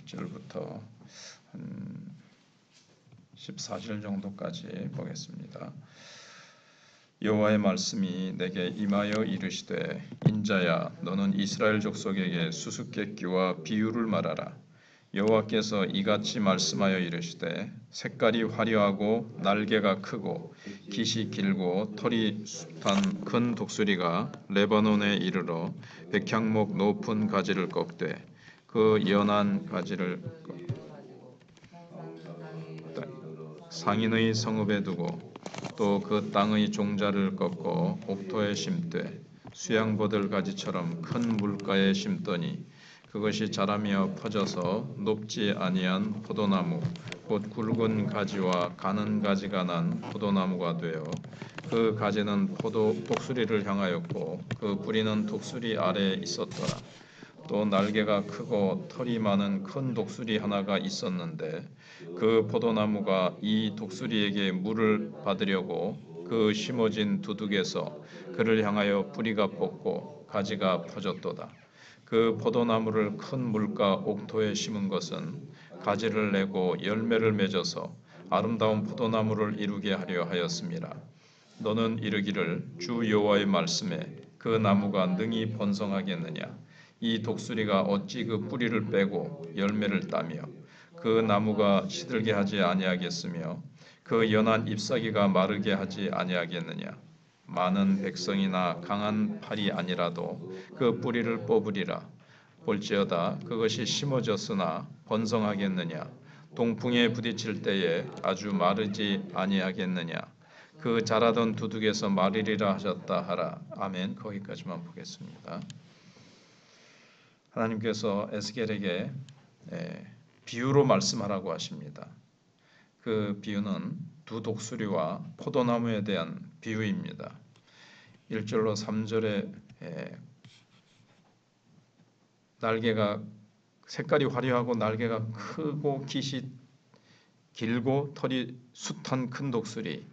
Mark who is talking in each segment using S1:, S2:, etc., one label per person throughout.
S1: 1절부터 한 14절 정도까지 보겠습니다. 여호와의 말씀이 내게 임하여 이르시되 인자야 너는 이스라엘 족속에게 수수께끼와 비유를 말하라. 여호와께서 이같이 말씀하여 이르시되 색깔이 화려하고 날개가 크고 깃이 길고 털이 숱한 큰 독수리가 레바논에 이르러 백향목 높은 가지를 꺾되 그 연한 가지를 상인의 성읍에 두고 또 그 땅의 종자를 꺾어 옥토에 심되 수양버들 가지처럼 큰 물가에 심더니 그것이 자라며 퍼져서 높지 아니한 포도나무 곧 굵은 가지와 가는 가지가 난 포도나무가 되어 그 가지는 독수리를 향하였고 그 뿌리는 독수리 아래에 있었더라. 또 날개가 크고 털이 많은 큰 독수리 하나가 있었는데 그 포도나무가 이 독수리에게 물을 받으려고 그 심어진 두둑에서 그를 향하여 뿌리가 뽑고 가지가 퍼졌도다. 그 포도나무를 큰 물가 옥토에 심은 것은 가지를 내고 열매를 맺어서 아름다운 포도나무를 이루게 하려 하였습니다. 너는 이르기를 주 여호와의 말씀에 그 나무가 능히 번성하겠느냐. 이 독수리가 어찌 그 뿌리를 빼고 열매를 따며 그 나무가 시들게 하지 아니하겠으며 그 연한 잎사귀가 마르게 하지 아니하겠느냐. 많은 백성이나 강한 팔이 아니라도 그 뿌리를 뽑으리라. 볼지어다 그것이 심어졌으나 번성하겠느냐. 동풍에 부딪힐 때에 아주 마르지 아니하겠느냐. 그 자라던 두둑에서 마르리라 하셨다 하라. 아멘. 거기까지만 보겠습니다. 하나님께서 에스겔에게 비유로 말씀하라고 하십니다. 그 비유는 두 독수리와 포도나무에 대한 비유입니다. 1절로 3절에 날개가 색깔이 화려하고 날개가 크고 깃이 길고 털이 숱한 큰 독수리가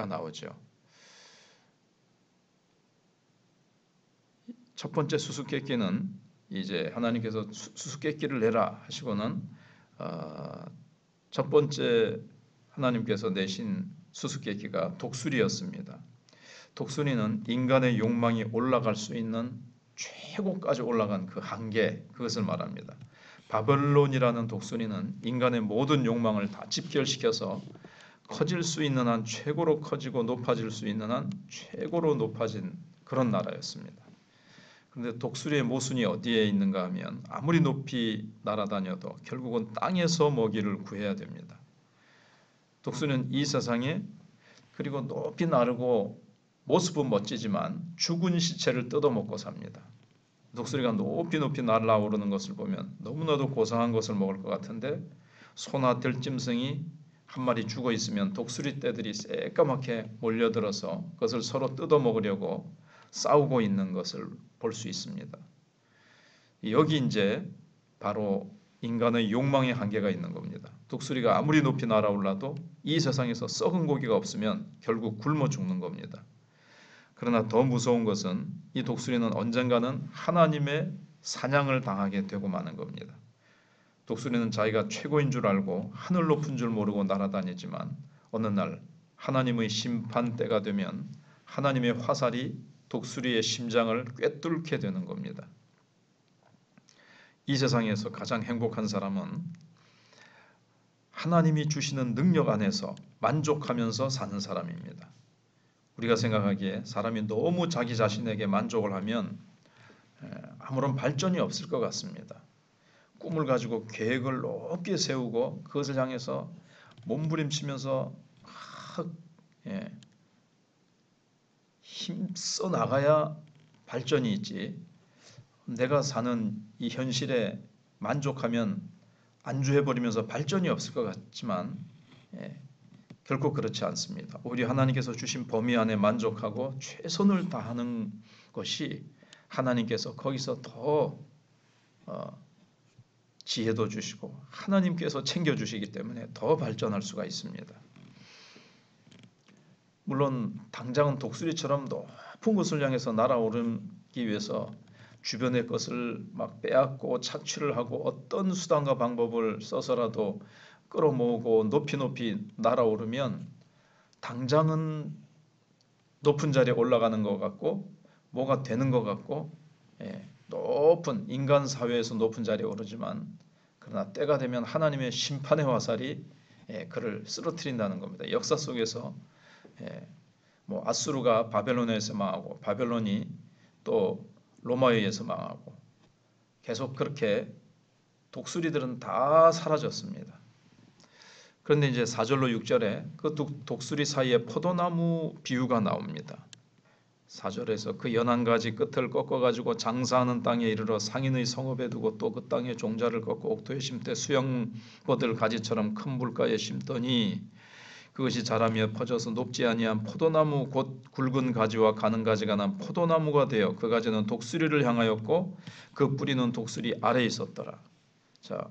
S1: 나오죠. 첫 번째 수수께끼는 이제 하나님께서 수수께끼를 내라 하시고는 첫 번째 하나님께서 내신 수수께끼가 독수리였습니다. 독수리는 인간의 욕망이 올라갈 수 있는 최고까지 올라간 그 한계, 그것을 말합니다. 바벨론이라는 독수리는 인간의 모든 욕망을 다 집결시켜서 커질 수 있는 한 최고로 커지고 높아질 수 있는 한 최고로 높아진 그런 나라였습니다. 그런데 독수리의 모순이 어디에 있는가 하면 아무리 높이 날아다녀도 결국은 땅에서 먹이를 구해야 됩니다. 독수리는 이 세상에 그리고 높이 나르고 모습은 멋지지만 죽은 시체를 뜯어먹고 삽니다. 독수리가 높이 날아오르는 것을 보면 너무나도 고상한 것을 먹을 것 같은데 소나 들짐승이 한 마리 죽어 있으면 독수리 떼들이 새까맣게 몰려들어서 그것을 서로 뜯어먹으려고 싸우고 있는 것을 볼 수 있습니다. 여기 이제 바로 인간의 욕망의 한계가 있는 겁니다. 독수리가 아무리 높이 날아올라도 이 세상에서 썩은 고기가 없으면 결국 굶어 죽는 겁니다. 그러나 더 무서운 것은 이 독수리는 언젠가는 하나님의 사냥을 당하게 되고 마는 겁니다. 독수리는 자기가 최고인 줄 알고 하늘 높은 줄 모르고 날아다니지만 어느 날 하나님의 심판 때가 되면 하나님의 화살이 독수리의 심장을 꿰뚫게 되는 겁니다. 이 세상에서 가장 행복한 사람은 하나님이 주시는 능력 안에서 만족하면서 사는 사람입니다. 우리가 생각하기에 사람이 너무 자기 자신에게 만족을 하면 아무런 발전이 없을 것 같습니다. 꿈을 가지고 계획을 높게 세우고 그것을 향해서 몸부림치면서 힘써 나가야 발전이 있지. 내가 사는 이 현실에 만족하면 안주해버리면서 발전이 없을 것 같지만 결코 그렇지 않습니다. 오히려 하나님께서 주신 범위 안에 만족하고 최선을 다하는 것이 하나님께서 거기서 더 지혜도 주시고 하나님께서 챙겨주시기 때문에 더 발전할 수가 있습니다. 물론 당장은 독수리처럼 높은 곳을 향해서 날아오르기 위해서 주변의 것을 막 빼앗고 착취를 하고 어떤 수단과 방법을 써서라도 끌어모으고 높이 날아오르면 당장은 높은 자리에 올라가는 것 같고 뭐가 되는 것 같고 높은 인간 사회에서 높은 자리에 오르지만 그러나 때가 되면 하나님의 심판의 화살이 그를 쓰러뜨린다는 겁니다. 역사 속에서 뭐 아수르가 바벨론에서 망하고 바벨론이 또 로마에 의해서 망하고 계속 그렇게 독수리들은 다 사라졌습니다. 그런데 이제 4절로 6절에 그 독수리 사이에 포도나무 비유가 나옵니다. 4절에서 그 연한 가지 끝을 꺾어가지고 장사하는 땅에 이르러 상인의 성읍에 두고 또 그 땅에 종자를 꺾고 옥토에 심되 수영보들 가지처럼 큰 물가에 심더니 그것이 자라며 퍼져서 높지 아니한 포도나무 곧 굵은 가지와 가는 가지가 난 포도나무가 되어 그 가지는 독수리를 향하였고 그 뿌리는 독수리 아래에 있었더라. 자,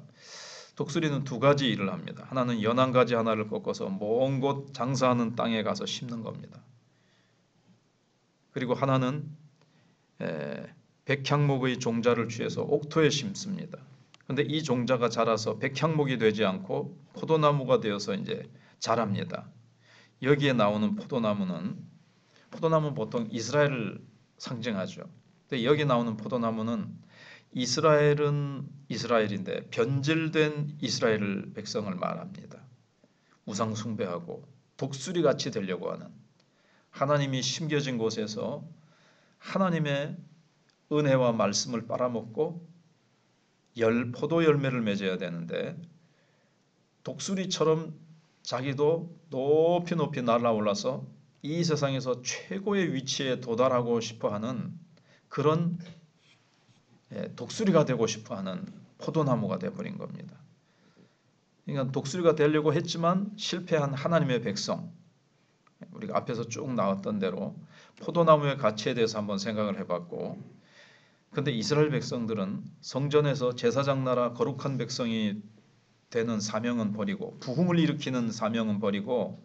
S1: 독수리는 두 가지 일을 합니다. 하나는 연한 가지 하나를 꺾어서 먼 곳 장사하는 땅에 가서 심는 겁니다. 그리고 하나는 백향목의 종자를 취해서 옥토에 심습니다. 그런데 이 종자가 자라서 백향목이 되지 않고 포도나무가 되어서 이제 자랍니다. 여기에 나오는 포도나무는 보통 이스라엘을 상징하죠. 근데 여기 나오는 포도나무는 이스라엘은 이스라엘인데 변질된 이스라엘 백성을 말합니다. 우상 숭배하고 독수리 같이 되려고 하는 하나님이 심겨진 곳에서 하나님의 은혜와 말씀을 빨아먹고 포도 열매를 맺어야 되는데 독수리처럼 자기도 높이 날아올라서 이 세상에서 최고의 위치에 도달하고 싶어하는 그런 독수리가 되고 싶어하는 포도나무가 되어버린 겁니다. 그러니까 독수리가 되려고 했지만 실패한 하나님의 백성, 우리가 앞에서 쭉 나왔던 대로 포도나무의 가치에 대해서 한번 생각을 해봤고, 근데 이스라엘 백성들은 성전에서 제사장 나라 거룩한 백성이 되는 사명은 버리고 부흥을 일으키는 사명은 버리고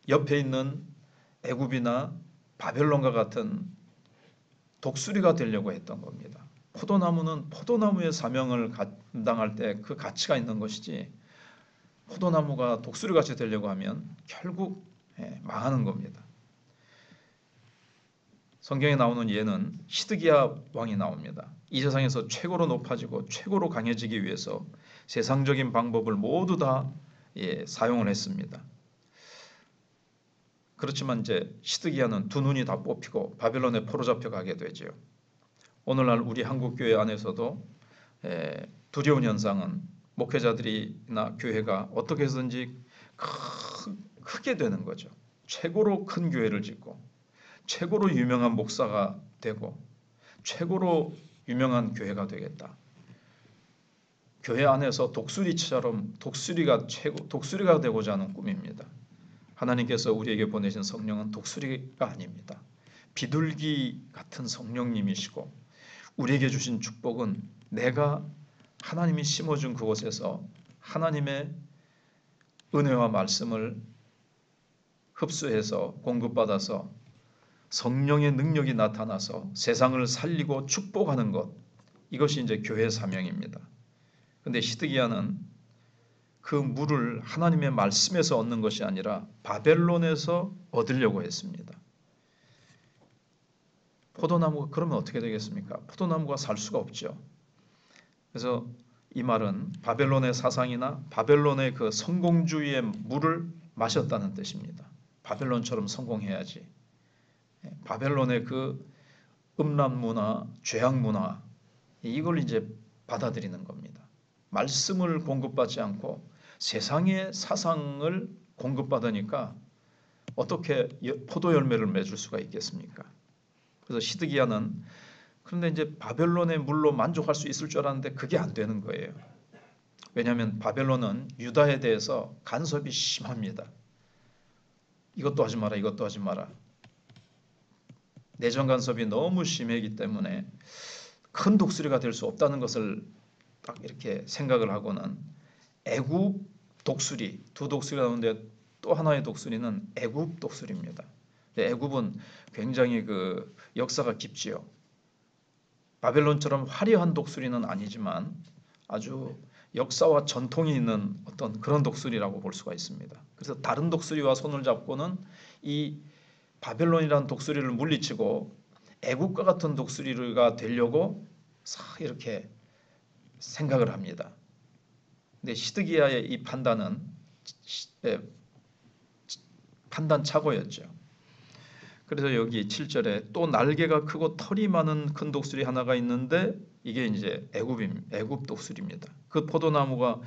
S1: 옆에 있는 애굽이나 바벨론과 같은 독수리가 되려고 했던 겁니다. 포도나무는 포도나무의 사명을 감당할 때 그 가치가 있는 것이지 포도나무가 독수리같이 되려고 하면 결국 망하는 겁니다. 성경에 나오는 예는 시드기야 왕이 나옵니다. 이 세상에서 최고로 높아지고 최고로 강해지기 위해서 세상적인 방법을 모두 다 사용을 했습니다. 그렇지만 이제 시드기야는 두 눈이 다 뽑히고 바벨론에 포로잡혀 가게 되죠. 오늘날 우리 한국교회 안에서도 두려운 현상은 목회자들이나 교회가 어떻게 해서든지 크게 되는 거죠. 최고로 큰 교회를 짓고 최고로 유명한 목사가 되고 최고로 유명한 교회가 되겠다. 교회 안에서 독수리처럼 독수리가 되고자 하는 꿈입니다. 하나님께서 우리에게 보내신 성령은 독수리가 아닙니다. 비둘기 같은 성령님이시고 우리에게 주신 축복은 내가 하나님이 심어준 그곳에서 하나님의 은혜와 말씀을 흡수해서 공급받아서 성령의 능력이 나타나서 세상을 살리고 축복하는 것, 이것이 이제 교회의 사명입니다. 그런데 시드기야는 그 물을 하나님의 말씀에서 얻는 것이 아니라 바벨론에서 얻으려고 했습니다. 포도나무가 그러면 어떻게 되겠습니까? 포도나무가 살 수가 없죠. 그래서 이 말은 바벨론의 사상이나 바벨론의 그 성공주의의 물을 마셨다는 뜻입니다. 바벨론처럼 성공해야지. 바벨론의 그 음란 문화, 죄악 문화, 이걸 이제 받아들이는 겁니다. 말씀을 공급받지 않고 세상의 사상을 공급받으니까 어떻게 포도 열매를 맺을 수가 있겠습니까? 그래서 시드기야는 그런데 이제 바벨론의 물로 만족할 수 있을 줄 알았는데 그게 안 되는 거예요. 왜냐하면 바벨론은 유다에 대해서 간섭이 심합니다. 이것도 하지 마라, 이것도 하지 마라. 내정 간섭이 너무 심하기 때문에 큰 독수리가 될 수 없다는 것을 딱 이렇게 생각을 하고는 애굽 독수리, 두 독수리가 나오는데 또 하나의 독수리는 애굽 독수리입니다. 애굽은 굉장히 그 역사가 깊지요. 바벨론처럼 화려한 독수리는 아니지만 아주 역사와 전통이 있는 어떤 그런 독수리라고 볼 수가 있습니다. 그래서 다른 독수리와 손을 잡고는 이 바벨론이라는 독수리를 물리치고 애국과 같은 독수리가 되려고 이렇게 생각을 합니다. 근데 시드기야의 이 판단은 판단착오였죠. 그래서 여기 7절에 또 날개가 크고 털이 많은 큰 독수리 하나가 있는데 이게 이제 애굽 독수리입니다. 그 포도나무가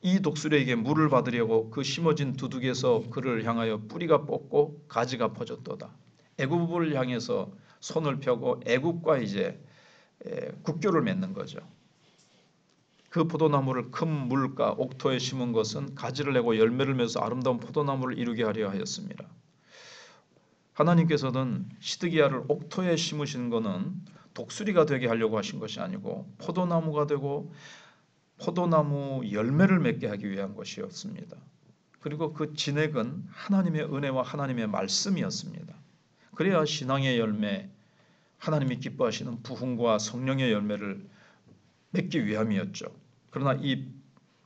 S1: 이 독수리에게 물을 받으려고 그 심어진 두둑에서 그를 향하여 뿌리가 뻗고 가지가 퍼졌도다. 애굽을 향해서 손을 펴고 애굽과 이제 국교를 맺는 거죠. 그 포도나무를 큰 물가 옥토에 심은 것은 가지를 내고 열매를 맺어서 아름다운 포도나무를 이루게 하려 하였습니다. 하나님께서는 시드기야를 옥토에 심으신 것은 독수리가 되게 하려고 하신 것이 아니고 포도나무가 되고 포도나무 열매를 맺게 하기 위한 것이었습니다. 그리고 그 진액은 하나님의 은혜와 하나님의 말씀이었습니다. 그래야 신앙의 열매, 하나님이 기뻐하시는 부흥과 성령의 열매를 맺기 위함이었죠. 그러나 이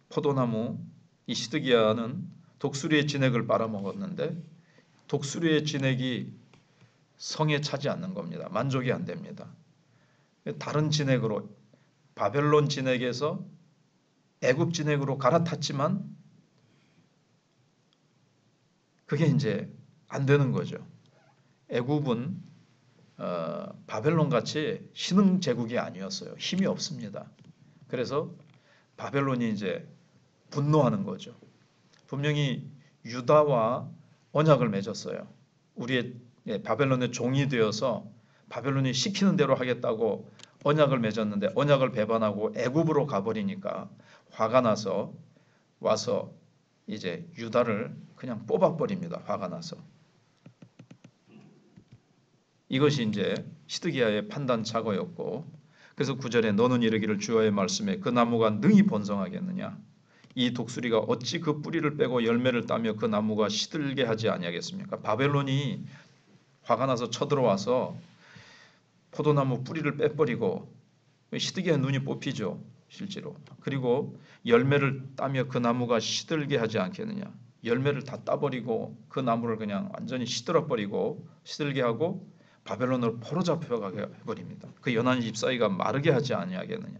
S1: 포도나무, 이 시드기야는 독수리의 진액을 빨아먹었는데 독수리의 진액이 성에 차지 않는 겁니다. 만족이 안 됩니다. 다른 진액으로 바벨론 진액에서 애굽 진액으로 갈아탔지만 그게 이제 안 되는 거죠. 애굽은 바벨론 같이 신흥 제국이 아니었어요. 힘이 없습니다. 그래서 바벨론이 이제 분노하는 거죠. 분명히 유다와 언약을 맺었어요. 우리의 바벨론의 종이 되어서 바벨론이 시키는 대로 하겠다고 언약을 맺었는데 언약을 배반하고 애굽으로 가버리니까 화가 나서 와서 이제 유다를 그냥 뽑아버립니다. 화가 나서. 이것이 이제 시드기야의 판단착오였고, 그래서 9절에 너는 이르기를 주의 말씀에 그 나무가 능히 번성하겠느냐? 이 독수리가 어찌 그 뿌리를 빼고 열매를 따며 그 나무가 시들게 하지 아니하겠습니까? 바벨론이 화가 나서 쳐들어와서 포도나무 뿌리를 빼버리고 시드기야 눈이 뽑히죠. 실제로. 그리고 열매를 따며 그 나무가 시들게 하지 않겠느냐? 열매를 다 따버리고 그 나무를 그냥 완전히 시들어버리고 시들게 하고 바벨론으로 포로 잡혀가게 해버립니다. 그 연한 잎사귀가 마르게 하지 아니하겠느냐?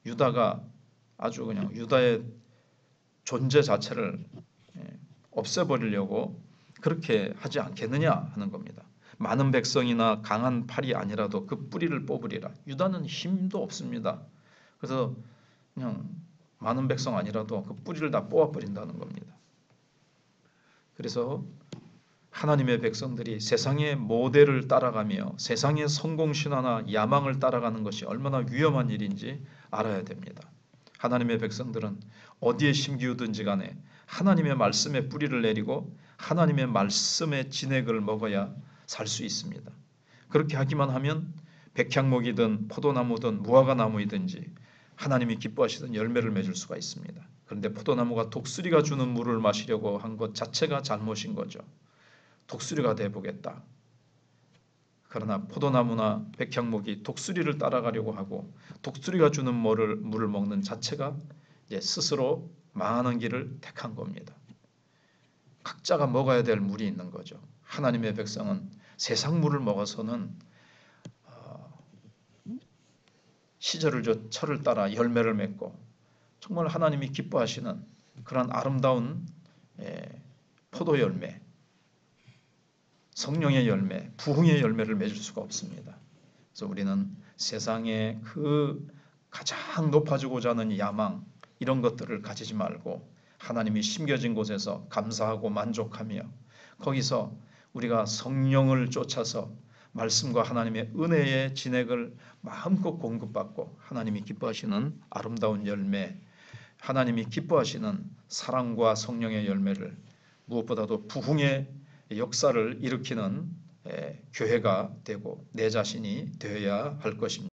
S1: 유다가 아주 그냥 유다의 존재 자체를 없애버리려고 그렇게 하지 않겠느냐 하는 겁니다. 많은 백성이나 강한 팔이 아니라도 그 뿌리를 뽑으리라. 유다는 힘도 없습니다. 그래서 그냥 많은 백성 아니라도 그 뿌리를 다 뽑아버린다는 겁니다. 그래서 하나님의 백성들이 세상의 모델을 따라가며 세상의 성공신화나 야망을 따라가는 것이 얼마나 위험한 일인지 알아야 됩니다. 하나님의 백성들은 어디에 심기우든지 간에 하나님의 말씀에 뿌리를 내리고 하나님의 말씀의 진액을 먹어야 살 수 있습니다. 그렇게 하기만 하면 백향목이든 포도나무든 무화과나무이든지 하나님이 기뻐하시던 열매를 맺을 수가 있습니다. 그런데 포도나무가 독수리가 주는 물을 마시려고 한 것 자체가 잘못인 거죠. 독수리가 돼보겠다. 그러나 포도나무나 백향목이 독수리를 따라가려고 하고 독수리가 주는 물을 먹는 자체가 이제 스스로 망하는 길을 택한 겁니다. 각자가 먹어야 될 물이 있는 거죠. 하나님의 백성은 세상 물을 먹어서는 시절을 철을 따라 열매를 맺고 정말 하나님이 기뻐하시는 그런 아름다운 포도 열매, 성령의 열매, 부흥의 열매를 맺을 수가 없습니다. 그래서 우리는 세상의 그 가장 높아지고자 하는 야망 이런 것들을 가지지 말고 하나님이 심겨진 곳에서 감사하고 만족하며 거기서 우리가 성령을 쫓아서 말씀과 하나님의 은혜의 진액을 마음껏 공급받고 하나님이 기뻐하시는 아름다운 열매, 하나님이 기뻐하시는 사랑과 성령의 열매를 무엇보다도 부흥의 역사를 일으키는 교회가 되고 내 자신이 되어야 할 것입니다.